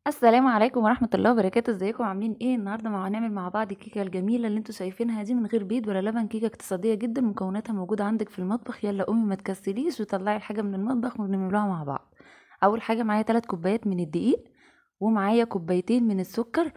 السلام عليكم ورحمة الله وبركاته. ازيكم عاملين ايه؟ النهارده هنعمل مع بعض الكيكة الجميلة اللي انتوا شايفينها دي من غير بيض ولا لبن. كيكة اقتصادية جدا، مكوناتها موجودة عندك في المطبخ. يلا قومي ما تكسليش وطلعي الحاجة من المطبخ ونعملوها مع بعض. اول حاجة معايا 3 كوبايات من الدقيق، ومعايا كوبايتين من السكر.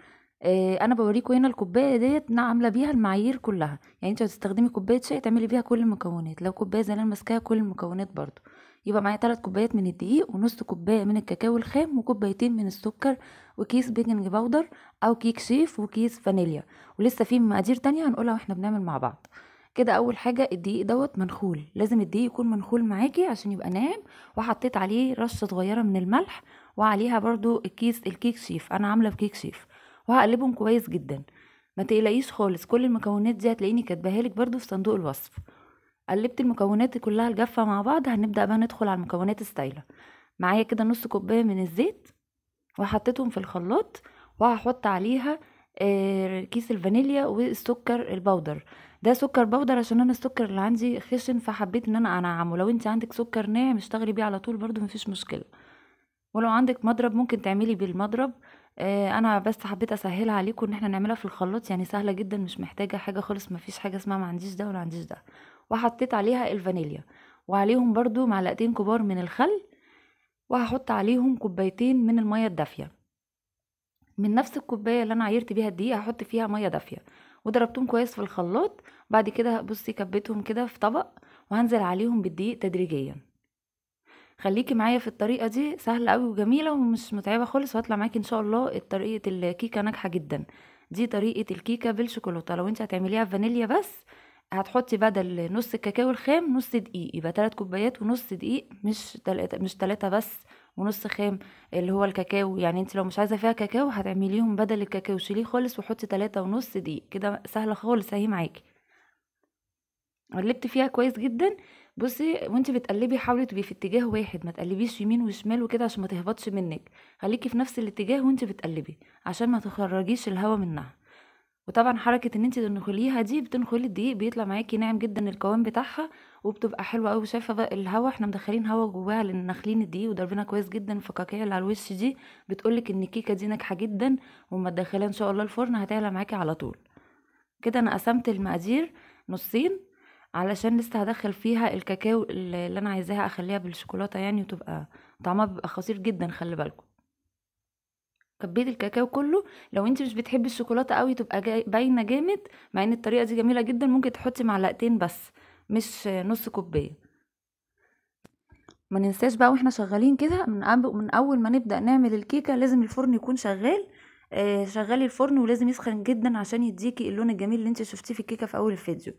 انا بوريكم هنا الكوبايه ديت أنا عامله بيها المعايير كلها، يعني انت هتستخدمي كوبايه شاي تعملي بيها كل المكونات، لو كوبايه زي اللي انا ماسكاها كل المكونات برضو. يبقى معايا 3 كوبايات من الدقيق، ونص كوبايه من الكاكاو الخام، وكوبايتين من السكر، وكيس بيكنج باودر او كيك شيف، وكيس فانيليا. ولسه في مقادير تانية هنقولها واحنا بنعمل مع بعض. كده اول حاجه الدقيق دوت منخول، لازم الدقيق يكون منخول معاكي عشان يبقى ناعم. وحطيت عليه رشه صغيره من الملح، وعليها برضو الكيك شيف، انا عامله بكيك شيف. وهقلبهم كويس جدا. ما تقلقيش خالص، كل المكونات دي هتلاقيني كاتباها لك برضو في صندوق الوصف. قلبت المكونات كلها الجافه مع بعض، هنبدا بقى ندخل على المكونات السايله. معايا كده نص كوبايه من الزيت، وحطيتهم في الخلاط. وهحط عليها كيس الفانيليا والسكر البودر. ده سكر بودر عشان انا السكر اللي عندي خشن، فحبيت ان انا انعمه. لو انت عندك سكر ناعم اشتغلي بيه على طول برضو مفيش مشكله. ولو عندك مضرب ممكن تعملي بالمضرب. انا بس حبيت اسهلها عليكم ان احنا نعملها في الخلاط، يعني سهله جدا مش محتاجه حاجه خالص، مفيش حاجه اسمها ما عنديش ده ولا عنديش ده. وحطيت عليها الفانيليا، وعليهم برضو معلقتين كبار من الخل. وهحط عليهم كوبايتين من المية الدافية، من نفس الكوباية اللي انا عيرت بيها الدقيق هحط فيها مية دافية. وضربتهم كويس في الخلاط. بعد كده بصي كبيتهم كده في طبق، وهنزل عليهم بالدقيق تدريجيا. خليكي معايا في الطريقة دي، سهلة قوي وجميلة ومش متعبة خالص، وهطلع معاكي ان شاء الله طريقة الكيكة ناجحة جدا. دي طريقة الكيكة بالشوكولاتة. لو انت هتعمليها فانيليا بس، هتحطي بدل نص الكاكاو الخام نص دقيق، يبقى 3 كوبايات ونص دقيق، مش تلاتة بس. ونص خام اللي هو الكاكاو، يعني انت لو مش عايزة فيها كاكاو هتعمليهم بدل الكاكاو شيليه خالص وحطي 3 ونص دقيق، كده سهلة خالص اهي معاكي. قلبت فيها كويس جدا. بصي وانت بتقلبي حاولي تبقي في اتجاه واحد، ما تقلبيش يمين وشمال وكده عشان ما تهبطش منك. خليكي في نفس الاتجاه وانت بتقلبي عشان ما تخرجيش الهواء منها. وطبعا حركه ان انت تنخليها دي بتنخلي الدقيق بيطلع معاكي ناعم جدا القوام بتاعها، وبتبقى حلوه قوي. شايفه بقى الهواء، احنا مدخلين هواء جواها لان ناخلين الدقيق وضربنا كويس جدا. فكاكيع اللي على الوش دي بتقولك ان الكيكه دي ناجحه جدا، وما تدخليها ان شاء الله الفرن هتعلى معاكي على طول. كده انا قسمت المقادير نصين، علشان لسه هدخل فيها الكاكاو اللي انا عايزاها اخليها بالشوكولاته يعني، وتبقى طعمها بيبقى خطير جدا، خلي بالكم. كبيت الكاكاو كله. لو انت مش بتحبي الشوكولاته قوي تبقى باينه جامد، مع ان الطريقه دي جميله جدا، ممكن تحطي معلقتين بس، مش نص كوبايه. ما ننساش بقى واحنا شغالين كده، من اول ما نبدا نعمل الكيكه لازم الفرن يكون شغال. شغلي الفرن ولازم يسخن جدا عشان يديكي اللون الجميل اللي انت شفتيه في الكيكه في اول الفيديو.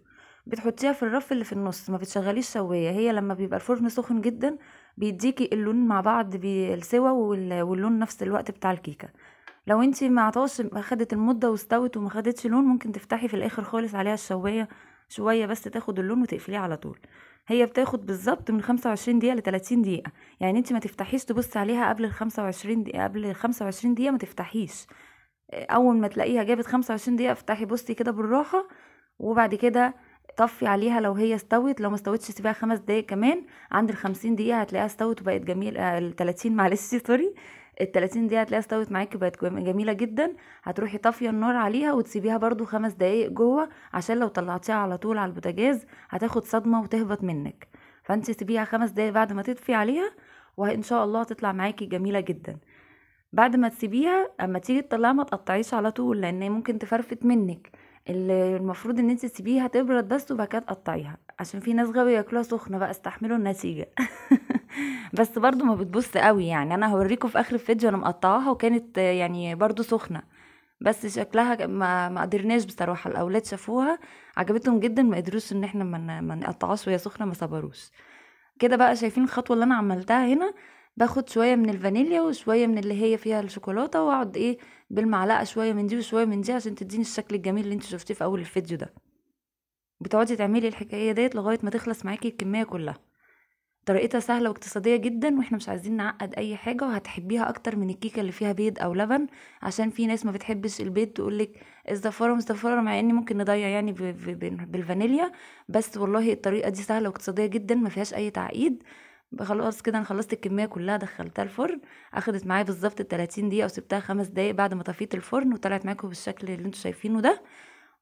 بتحطيها في الرف اللي في النص، ما بتشغليش شوايه، هي لما بيبقى الفرن سخن جدا بيديكي اللون مع بعض بالسوا واللون نفس الوقت بتاع الكيكه. لو انتي ما عطاش خدت المده واستوت وما خدتش لون، ممكن تفتحي في الاخر خالص عليها الشوايه شويه بس تاخد اللون وتقفليه على طول. هي بتاخد بالظبط من 25 دقيقه ل 30 دقيقه، يعني انتي ما تفتحيش تبصي عليها قبل ال 25 دقيقه، قبل ال 25 دقيقه ما تفتحيش. اول ما تلاقيها جابت 25 دقيقه افتحي بصي كده بالراحه. وبعد كده طفي عليها لو هي استوت، لو ما استوتش سيبيها 5 دقايق كمان. عند ال50 دقيقة هتلاقيها استوت وبقت جميلة. ال30 معلش سوري، ال30 دقيقة هتلاقيها استوت معاكي بقت جميلة جدا. هتروحي طافية النار عليها وتسيبيها برضو 5 دقايق جوه، عشان لو طلعتيها على طول على البوتاجاز هتاخد صدمة وتهبط منك. فانت سيبيها 5 دقايق بعد ما تطفي عليها، وان شاء الله هتطلع معاكي جميلة جدا. بعد ما تسيبيها اما تيجي تطلعها ما تقطعيش على طول، لان هي ممكن تفرفت منك. المفروض ان انت تسيبيها تبرد بس وبعد كده تقطعيها، عشان في ناس غاويه ياكلوها سخنه بقى، استحملوا النتيجه. بس برضو ما بتبص قوي، يعني انا هوريكم في اخر الفيديو انا مقطعاها وكانت يعني برضو سخنه. بس شكلها ما قدرناش بصراحه، الاولاد شافوها عجبتهم جدا، ما قدروش ان احنا ما نقطعهاش وهي سخنه، ما صبروش. كده بقى شايفين الخطوة اللي انا عملتها هنا؟ باخد شوية من الفانيليا وشوية من اللي هي فيها الشوكولاتة، واقعد ايه بالمعلقة شوية من دي وشوية من دي عشان تديني الشكل الجميل اللي انت شفتيه في اول الفيديو ده. بتقعدي تعملي الحكاية ديت لغاية ما تخلص معاكي الكمية كلها. طريقتها سهلة واقتصادية جدا، واحنا مش عايزين نعقد اي حاجة، وهتحبيها اكتر من الكيكة اللي فيها بيض او لبن. عشان في ناس ما بتحبش البيض تقولك الزفارة مزفرة، مع ان ممكن نضيع يعني بالفانيليا. بس والله الطريقة دي سهلة واقتصادية جدا، ما فيهاش اي تعقيد. خلاص كده انا خلصت الكميه كلها، دخلتها الفرن. اخدت معايا بالظبط 30 دقيقه وسبتها 5 دقايق بعد ما طفيت الفرن، وطلعت معاكم بالشكل اللي انتوا شايفينه ده.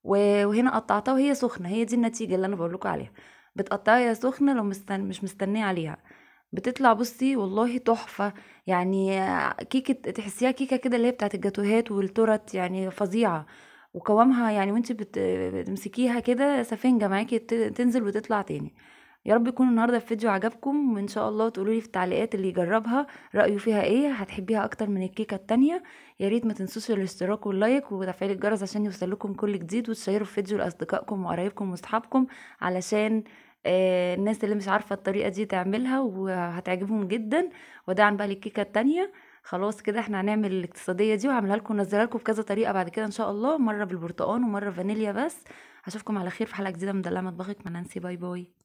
وهنا قطعتها وهي سخنه، هي دي النتيجه اللي انا بقول لكم عليها. بتقطعيها وهي سخنه، لو مش مستنيه عليها بتطلع بصي والله تحفه. يعني كيكه تحسيها كيكه كده اللي هي بتاعت الجاتوهات والتورت، يعني فظيعه. وقوامها يعني وانت بتمسكيها كده سفنجه معاكي تنزل وتطلع تاني. يا رب يكون النهارده الفيديو عجبكم، وان شاء الله تقولوا لي في التعليقات اللي يجربها رايه فيها ايه، هتحبيها اكتر من الكيكه التانية. يا ريت ما تنسوش الاشتراك واللايك وتفعيل الجرس عشان يوصلكم كل جديد، وتشيروا الفيديو لاصدقائكم وقرايبكم واصحابكم، علشان الناس اللي مش عارفه الطريقه دي تعملها وهتعجبهم جدا. وداعا بقى للكيكه التانية. خلاص كده احنا هنعمل الاقتصاديه دي وهعملها لكم ونزلها لكم بكذا طريقه بعد كده ان شاء الله، مره بالبرتقال ومره فانيليا بس. هشوفكم على خير في حلقه جديده من دلع مطبخك مع نانسي. باي باي.